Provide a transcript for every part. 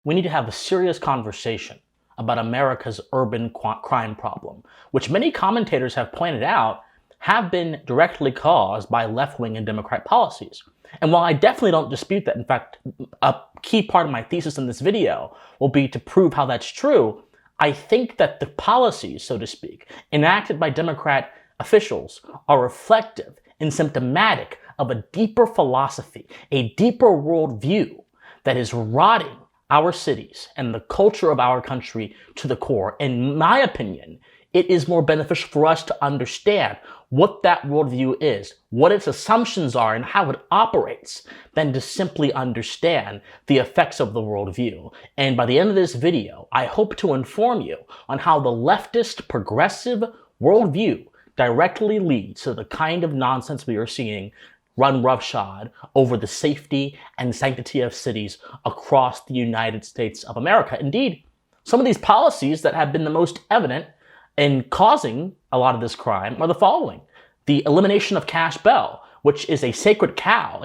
we need to have a serious conversation about America's urban crime problem, which many commentators have pointed out have been directly caused by left-wing and Democrat policies. And while I definitely don't dispute that, in fact, a key part of my thesis in this video will be to prove how that's true, I think that the policies, so to speak, enacted by Democrat officials are reflective and symptomatic of a deeper philosophy, a deeper worldview that is rotting our cities and the culture of our country to the core. In my opinion, it is more beneficial for us to understand what that worldview is, what its assumptions are, and how it operates, than to simply understand the effects of the worldview. And by the end of this video, I hope to inform you on how the leftist progressive worldview directly leads to the kind of nonsense we are seeing run roughshod over the safety and sanctity of cities across the United States of America. Indeed, some of these policies that have been the most evident in causing a lot of this crime are the following. The elimination of cash bail, which is a sacred cow.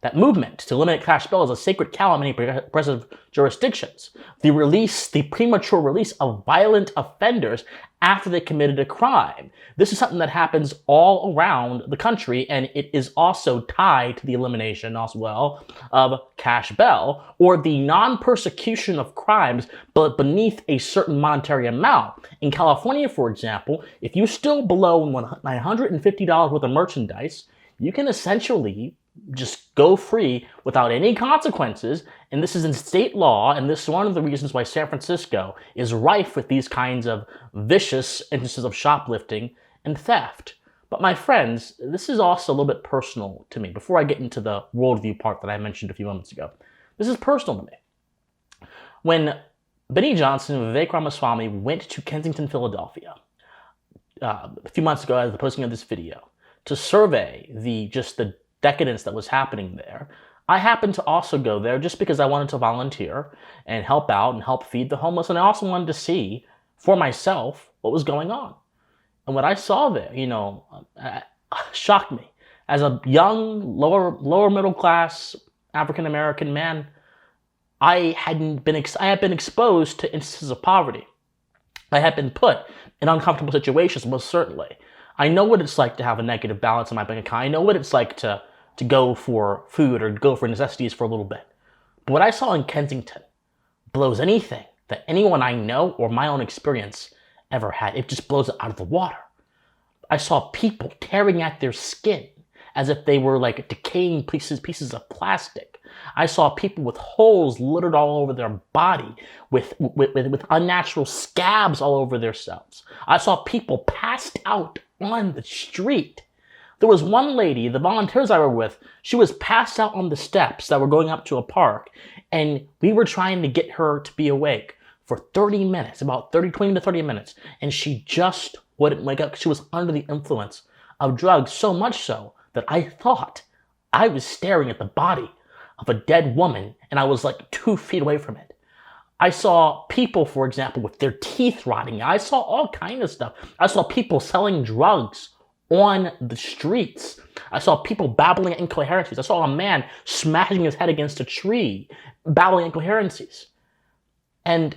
That movement to eliminate cash bail is a sacred cow in many progressive jurisdictions. The premature release of violent offenders after they committed a crime. This is something that happens all around the country, and it is also tied to the elimination as well of cash bail, or the non-persecution of crimes but beneath a certain monetary amount. In California, for example, if you steal below $950 worth of merchandise, you can essentially just go free without any consequences, and this is in state law, and this is one of the reasons why San Francisco is rife with these kinds of vicious instances of shoplifting and theft. But my friends, this is also a little bit personal to me. Before I get into the worldview part that I mentioned a few moments ago, this is personal to me. When Benny Johnson and Vivek Ramaswamy went to Kensington, Philadelphia, a few months ago, as the posting of this video, to survey the decadence that was happening there, I happened to also go there just because I wanted to volunteer and help out and help feed the homeless, and I also wanted to see for myself what was going on. And what I saw there, shocked me. As a young, lower middle class African American man, I had been exposed to instances of poverty. I had been put in uncomfortable situations, most certainly. I know what it's like to have a negative balance in my bank account. I know what it's like to go for food or go for necessities for a little bit. But what I saw in Kensington blows anything that anyone I know or my own experience ever had. It just blows it out of the water. I saw people tearing at their skin as if they were like decaying pieces of plastic. I saw people with holes littered all over their body, with unnatural scabs all over themselves. I saw people passed out on the street. There was one lady, the volunteers I were with, she was passed out on the steps that were going up to a park, and we were trying to get her to be awake for 30 minutes, about 20 to 30 minutes, and she just wouldn't wake up. She was under the influence of drugs, so much so that I thought I was staring at the body of a dead woman, and I was like 2 feet away from it. I saw people, for example, with their teeth rotting. I saw all kinds of stuff. I saw people selling drugs on the streets. I saw people babbling incoherencies. I saw a man smashing his head against a tree, babbling incoherencies. And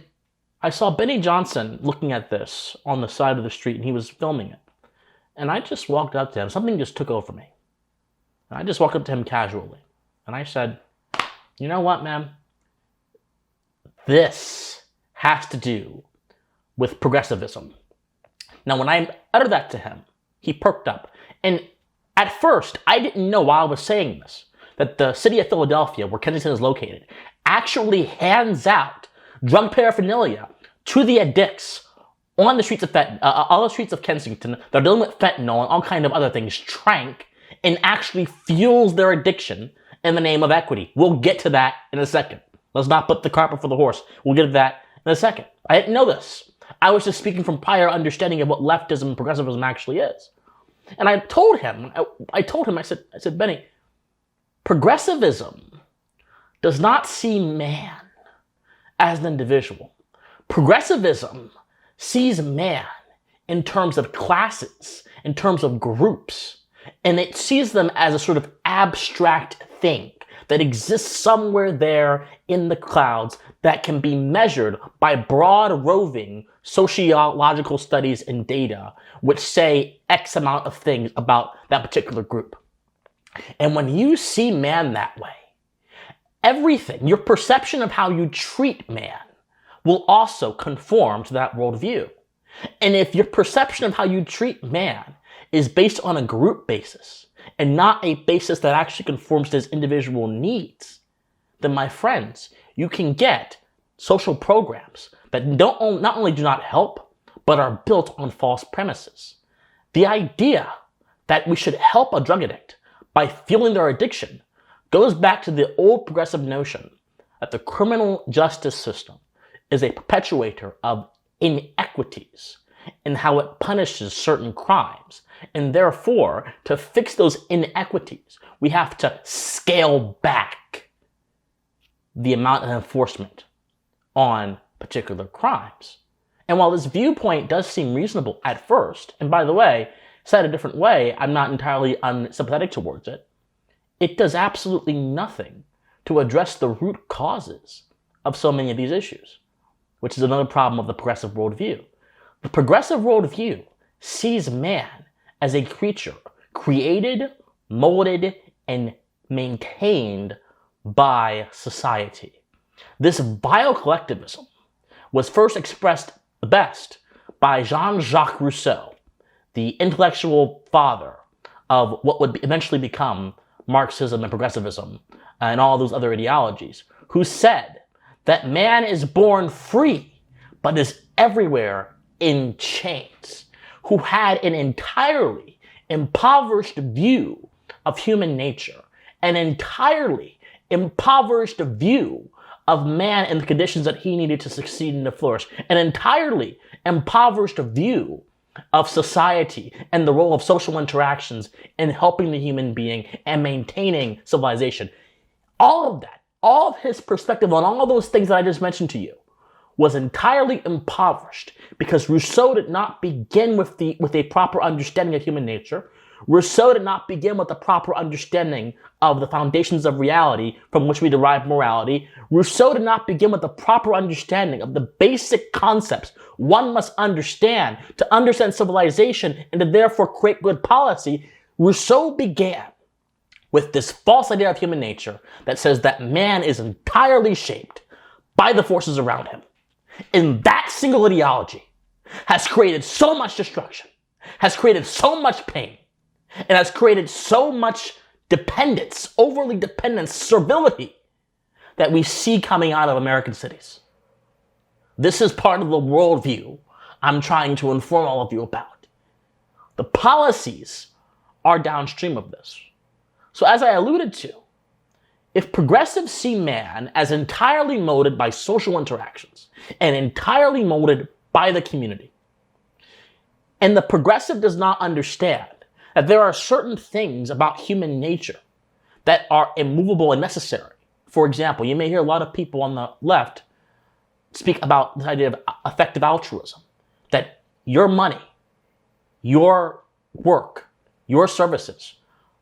I saw Benny Johnson looking at this on the side of the street, and he was filming it. And I just walked up to him. Something just took over me. And I just walked up to him casually. And I said, you know what, man? This has to do with progressivism. Now, when I uttered that to him, he perked up. And at first, I didn't know while I was saying this, that the city of Philadelphia, where Kensington is located, actually hands out drug paraphernalia to the addicts on the streets of all the streets of Kensington. They're dealing with fentanyl and all kind of other things, trank, and actually fuels their addiction in the name of equity. We'll get to that in a second. Let's not put the cart before the horse. We'll get to that in a second. I didn't know this. I was just speaking from prior understanding of what leftism and progressivism actually is. And I told him, I said, Benny, progressivism does not see man as an individual. Progressivism sees man in terms of classes, in terms of groups, and it sees them as a sort of abstract thing that exists somewhere there in the clouds that can be measured by broad roving sociological studies and data which say X amount of things about that particular group. And when you see man that way, everything, your perception of how you treat man, will also conform to that worldview. And if your perception of how you treat man is based on a group basis and not a basis that actually conforms to his individual needs, then my friends, you can get social programs that not only do not help, but are built on false premises. The idea that we should help a drug addict by fueling their addiction goes back to the old progressive notion that the criminal justice system is a perpetuator of inequities in how it punishes certain crimes. And therefore, to fix those inequities, we have to scale back the amount of enforcement on particular crimes. And while this viewpoint does seem reasonable at first, and by the way, said a different way, I'm not entirely unsympathetic towards it, it does absolutely nothing to address the root causes of so many of these issues, which is another problem of the progressive worldview. The progressive worldview sees man as a creature created, molded, and maintained by society. This biocollectivism was first expressed the best by Jean-Jacques Rousseau, the intellectual father of what would eventually become Marxism and progressivism and all those other ideologies, who said that man is born free, but is everywhere in chains, who had an entirely impoverished view of human nature, an entirely impoverished view of man and the conditions that he needed to succeed and to flourish, an entirely impoverished view of society and the role of social interactions in helping the human being and maintaining civilization. All of that, all of his perspective on all those things that I just mentioned to you was entirely impoverished because Rousseau did not begin with a proper understanding of human nature. Rousseau did not begin with a proper understanding of the foundations of reality from which we derive morality. Rousseau did not begin with a proper understanding of the basic concepts one must understand to understand civilization and to therefore create good policy. Rousseau began with this false idea of human nature that says that man is entirely shaped by the forces around him. And that single ideology has created so much destruction, has created so much pain, and has created so much dependence, overly dependence, servility that we see coming out of American cities. This is part of the worldview I'm trying to inform all of you about. The policies are downstream of this. So as I alluded to, if progressives see man as entirely molded by social interactions and entirely molded by the community, and the progressive does not understand that there are certain things about human nature that are immovable and necessary. For example, you may hear a lot of people on the left speak about this idea of effective altruism, that your money, your work, your services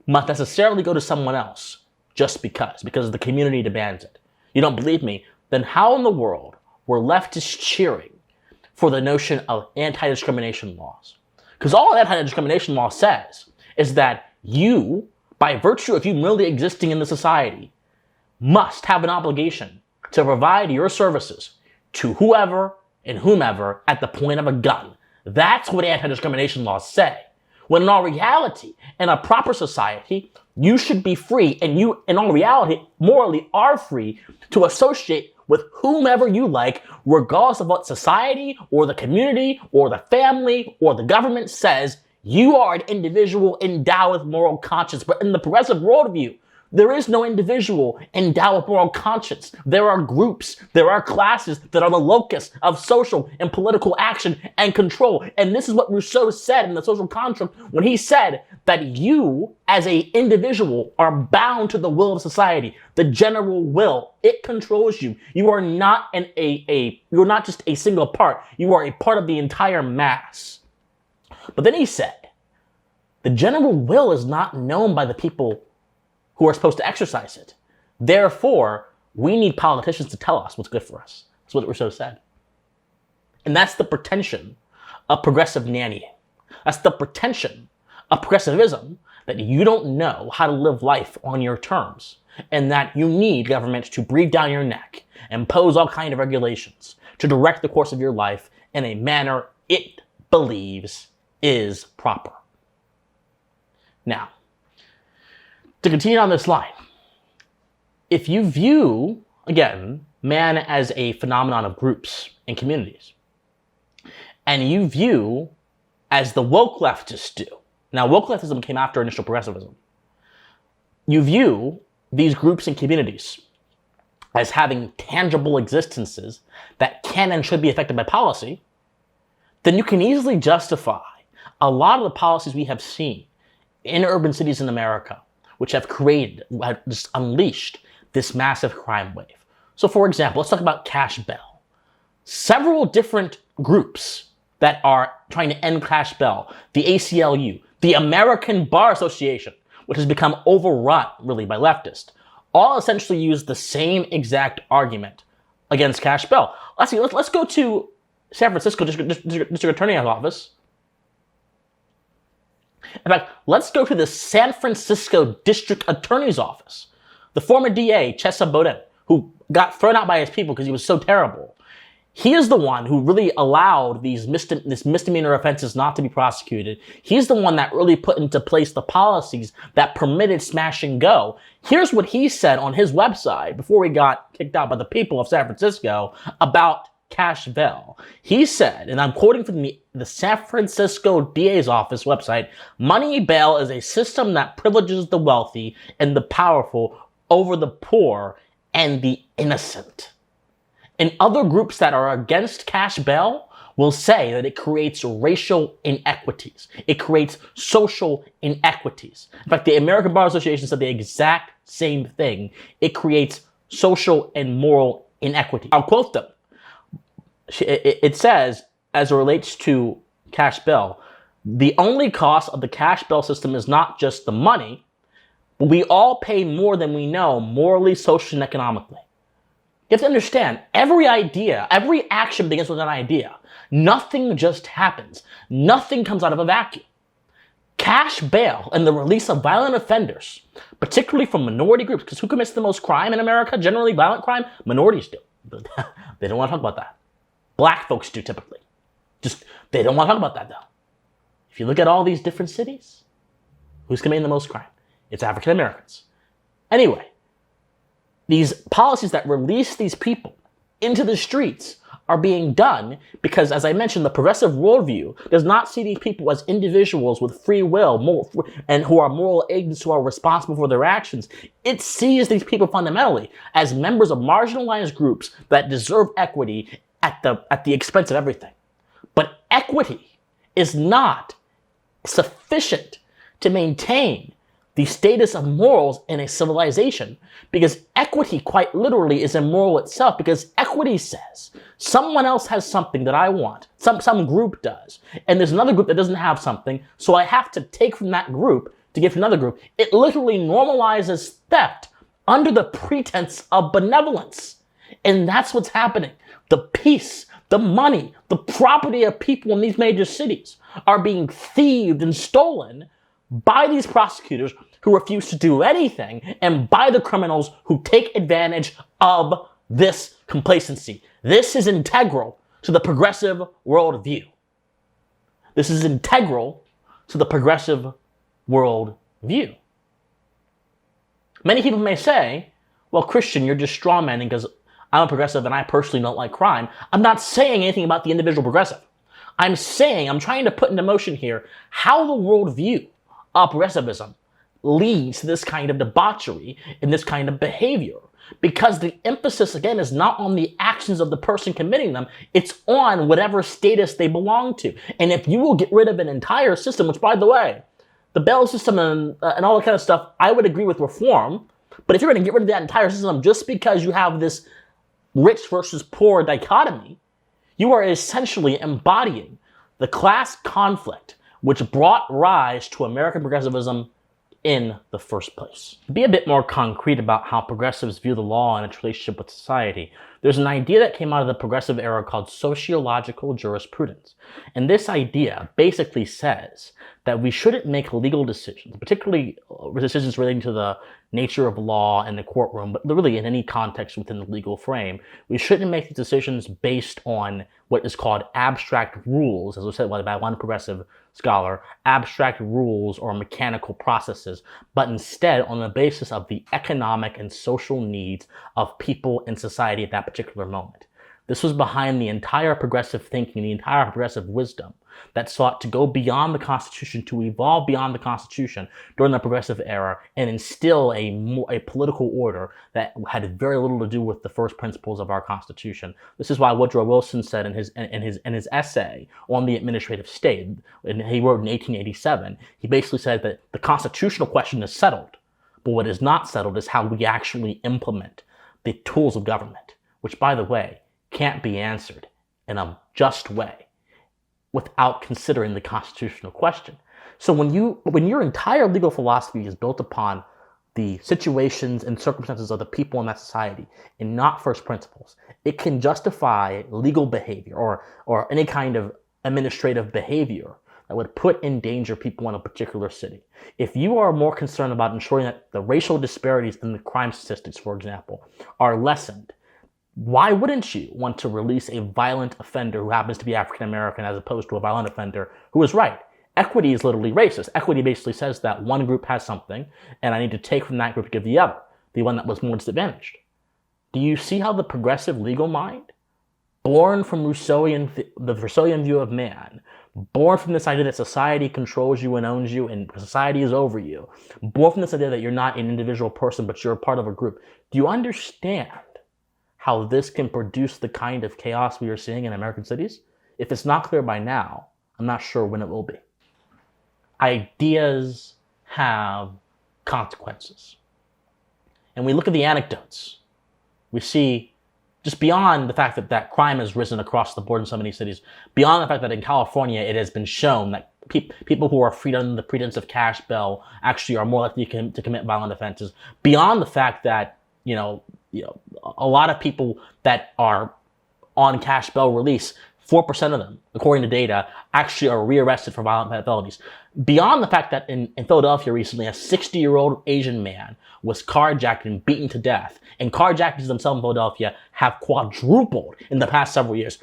must necessarily go to someone else just because the community demands it. You don't believe me? Then how in the world were leftists cheering for the notion of anti-discrimination laws? Because all anti-discrimination law says is that you, by virtue of you merely existing in the society, must have an obligation to provide your services to whoever and whomever at the point of a gun. That's what anti-discrimination laws say. When in all reality, in a proper society, you should be free, and you, in all reality, morally are free to associate with whomever you like, regardless of what society or the community or the family or the government says. You are an individual endowed with moral conscience. But in the progressive worldview, there is no individual endowed with moral conscience. There are groups, there are classes that are the locus of social and political action and control. And this is what Rousseau said in the social construct when he said that you, as an individual, are bound to the will of society, the general will. It controls you. You are not you're not just a single part. You are a part of the entire mass. But then he said, the general will is not known by the people who are supposed to exercise it. Therefore, we need politicians to tell us what's good for us. That's what Rousseau said. And that's the pretension of progressive nannying. That's the pretension of progressivism, that you don't know how to live life on your terms, and that you need government to breathe down your neck, impose all kinds of regulations to direct the course of your life in a manner it believes is proper. Now, to continue on this line, if you view, again, man as a phenomenon of groups and communities, and you view, as the woke leftists do, now woke leftism came after initial progressivism, you view these groups and communities as having tangible existences that can and should be affected by policy, then you can easily justify a lot of the policies we have seen in urban cities in America, which have just unleashed this massive crime wave. So for example, let's talk about cash bail. Several different groups that are trying to end cash bail, the ACLU, the American Bar Association, which has become overrun really by leftists, all essentially use the same exact argument against cash bail. Let's go to San Francisco District Attorney's Office. In fact, let's go to the San Francisco District Attorney's Office. The former DA, Chesa Boudin, who got thrown out by his people because he was so terrible. He is the one who really allowed these misdemeanor offenses not to be prosecuted. He's the one that really put into place the policies that permitted smash and go. Here's what he said on his website before he got kicked out by the people of San Francisco about cash bail. He said, and I'm quoting from the San Francisco DA's office website, "Money bail is a system that privileges the wealthy and the powerful over the poor and the innocent." And other groups that are against cash bail will say that it creates racial inequities. It creates social inequities. In fact, the American Bar Association said the exact same thing. It creates social and moral inequity. I'll quote them. It says, as it relates to cash bail, the only cost of the cash bail system is not just the money, but we all pay more than we know morally, socially, and economically. You have to understand, every idea, every action begins with an idea. Nothing just happens. Nothing comes out of a vacuum. Cash bail and the release of violent offenders, particularly from minority groups, because who commits the most crime in America? Generally violent crime? Minorities do. They don't want to talk about that. Black folks do typically. They don't want to talk about that though. If you look at all these different cities, who's committing the most crime? It's African Americans. Anyway, these policies that release these people into the streets are being done because, as I mentioned, the progressive worldview does not see these people as individuals with free will and who are moral agents who are responsible for their actions. It sees these people fundamentally as members of marginalized groups that deserve equity at the expense of everything. But equity is not sufficient to maintain the status of morals in a civilization, because equity quite literally is immoral itself, because equity says someone else has something that I want, some group does, and there's another group that doesn't have something, so I have to take from that group to give to another group. It literally normalizes theft under the pretense of benevolence. And that's what's happening. The peace, the money, the property of people in these major cities are being thieved and stolen by these prosecutors who refuse to do anything, and by the criminals who take advantage of this complacency. This is integral to the progressive worldview. This is integral to the progressive worldview. Many people may say, well, Christian, you're just strawmanning because I'm a progressive and I personally don't like crime. I'm not saying anything about the individual progressive. I'm trying to put into motion here how the worldview of progressivism leads to this kind of debauchery and this kind of behavior. Because the emphasis, again, is not on the actions of the person committing them. It's on whatever status they belong to. And if you will get rid of an entire system, which, by the way, the bail system and all that kind of stuff, I would agree with reform. But if you're going to get rid of that entire system just because you have this rich versus poor dichotomy, you are essentially embodying the class conflict which brought rise to American progressivism in the first place. To be a bit more concrete about how progressives view the law and its relationship with society, there's an idea that came out of the progressive era called sociological jurisprudence. And this idea basically says that we shouldn't make legal decisions, particularly decisions relating to the nature of law in the courtroom, but really in any context within the legal frame. We shouldn't make these decisions based on what is called abstract rules, as was said by one progressive scholar, abstract rules or mechanical processes, but instead on the basis of the economic and social needs of people in society at that particular moment. This was behind the entire progressive thinking, the entire progressive wisdom that sought to go beyond the Constitution, to evolve beyond the Constitution during the progressive era and instill a political order that had very little to do with the first principles of our Constitution. This is why Woodrow Wilson said in his essay on the administrative state, and he wrote in 1887, he basically said that the constitutional question is settled, but what is not settled is how we actually implement the tools of government, which, by the way, can't be answered in a just way without considering the constitutional question. So when your entire legal philosophy is built upon the situations and circumstances of the people in that society and not first principles, it can justify legal behavior or any kind of administrative behavior that would put in danger people in a particular city. If you are more concerned about ensuring that the racial disparities in the crime statistics, for example, are lessened, why wouldn't you want to release a violent offender who happens to be African American as opposed to a violent offender who is right? Equity is literally racist. Equity basically says that one group has something and I need to take from that group to give the other, the one that was more disadvantaged. Do you see how the progressive legal mind, born from the Rousseauian view of man, born from this idea that society controls you and owns you and society is over you, born from this idea that you're not an individual person but you're a part of a group, do you understand how this can produce the kind of chaos we are seeing in American cities? If it's not clear by now, I'm not sure when it will be. Ideas have consequences. And we look at the anecdotes. We see, just beyond the fact that crime has risen across the board in so many cities, beyond the fact that in California it has been shown that people who are freed under the pretense of cash bail actually are more likely to commit violent offenses, beyond the fact that a lot of people that are on cash bail release, 4% of them, according to data, actually are rearrested for violent felonies. Beyond the fact that in Philadelphia recently, a 60-year-old Asian man was carjacked and beaten to death, and carjackings themselves in Philadelphia have quadrupled in the past several years.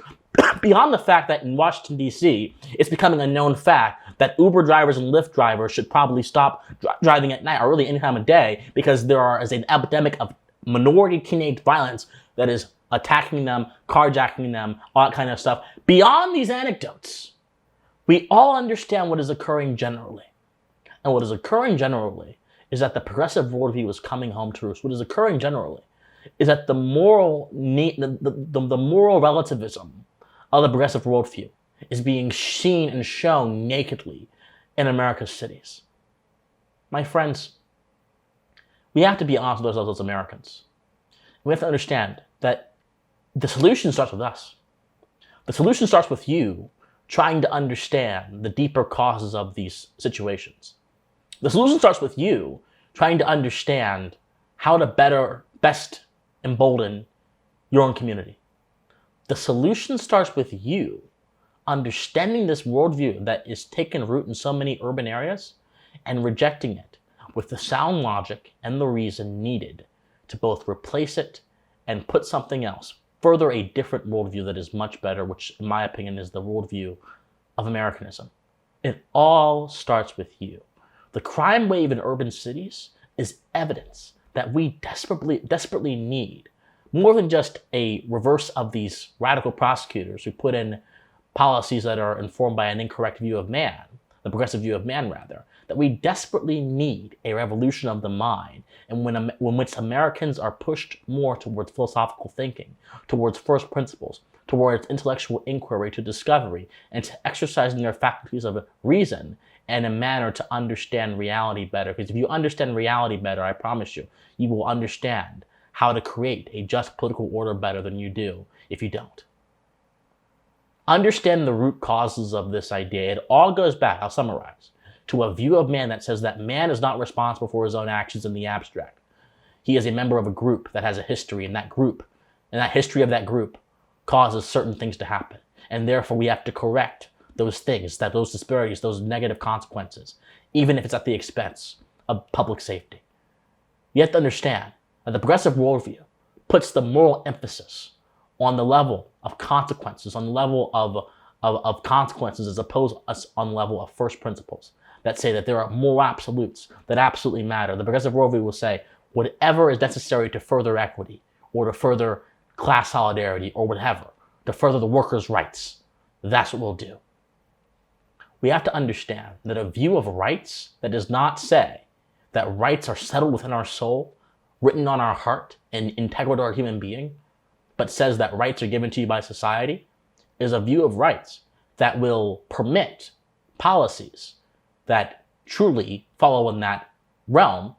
Beyond the fact that in Washington, D.C., it's becoming a known fact that Uber drivers and Lyft drivers should probably stop driving at night or really any time of day because there is an epidemic of minority teenage violence that is attacking them, carjacking them, all that kind of stuff. Beyond these anecdotes, we all understand what is occurring generally. And what is occurring generally is that the progressive worldview is coming home to roost. What is occurring generally is that the moral relativism of the progressive worldview is being seen and shown nakedly in America's cities. My friends, we have to be honest with ourselves as Americans. We have to understand that the solution starts with us. The solution starts with you trying to understand the deeper causes of these situations. The solution starts with you trying to understand how to best embolden your own community. The solution starts with you understanding this worldview that is taking root in so many urban areas and rejecting it with the sound logic and the reason needed to both replace it and put something else, further a different worldview that is much better, which in my opinion is the worldview of Americanism. It all starts with you. The crime wave in urban cities is evidence that we desperately need more than just a reverse of these radical prosecutors who put in policies that are informed by an incorrect view of man, the progressive view of man rather, that we desperately need a revolution of the mind, and when which Americans are pushed more towards philosophical thinking, towards first principles, towards intellectual inquiry to discovery, and to exercising their faculties of reason in a manner to understand reality better. Because if you understand reality better, I promise you, you will understand how to create a just political order better than you do if you don't. Understand the root causes of this idea. It all goes back, I'll summarize, to a view of man that says that man is not responsible for his own actions in the abstract. He is a member of a group that has a history, and that history of that group causes certain things to happen. And therefore we have to correct those things, those disparities, those negative consequences, even if it's at the expense of public safety. You have to understand that the progressive worldview puts the moral emphasis on the level of consequences, on the level of consequences, as opposed to on the level of first principles that say that there are moral absolutes that absolutely matter. The progressive worldview will say whatever is necessary to further equity or to further class solidarity or whatever, to further the workers' rights, that's what we'll do. We have to understand that a view of rights that does not say that rights are settled within our soul, written on our heart, and integral to our human being, but says that rights are given to you by society, is a view of rights that will permit policies that truly follow in that realm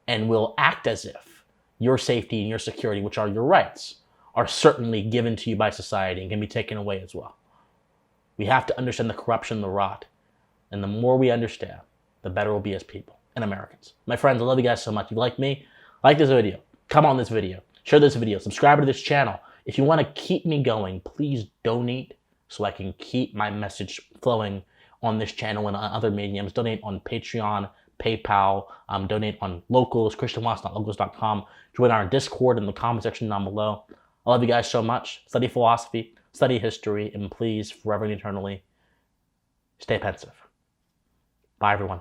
and will act as if your safety and your security, which are your rights, are certainly given to you by society and can be taken away as well. We have to understand the corruption, the rot, and the more we understand, the better we'll be as people and Americans. My friends, I love you guys so much. If you like me, like this video, comment on this video, share this video, subscribe to this channel. If you want to keep me going, please donate so I can keep my message flowing on this channel and on other mediums. Donate on Patreon, PayPal, donate on Locals, christianwatts.locals.com. Join our Discord in the comment section down below. I love you guys so much. Study philosophy, study history, and please, forever and eternally, stay pensive. Bye, everyone.